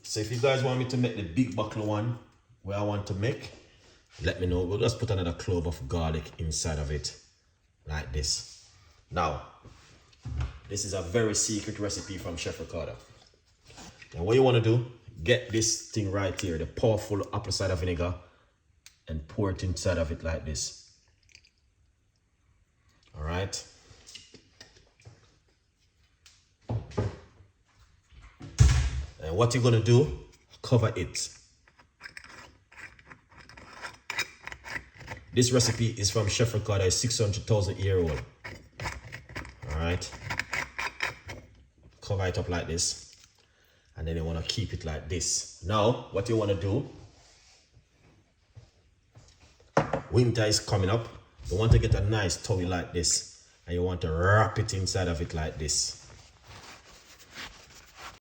So if you guys want me to make the big buckle one where I want to make, let me know. We'll just put another clove of garlic inside of it like this. Now, this is a very secret recipe from Chef Ricardo. And what you want to do, get this thing right here, the powerful apple cider vinegar, and pour it inside of it like this. All right. And what you're gonna do, cover it. This recipe is from Chef Ricardo, a 600,000-year-old. All right. Cover it up like this. And then you wanna keep it like this. Now, what you wanna do, winter is coming up. You want to get a nice towel like this. And you want to wrap it inside of it like this.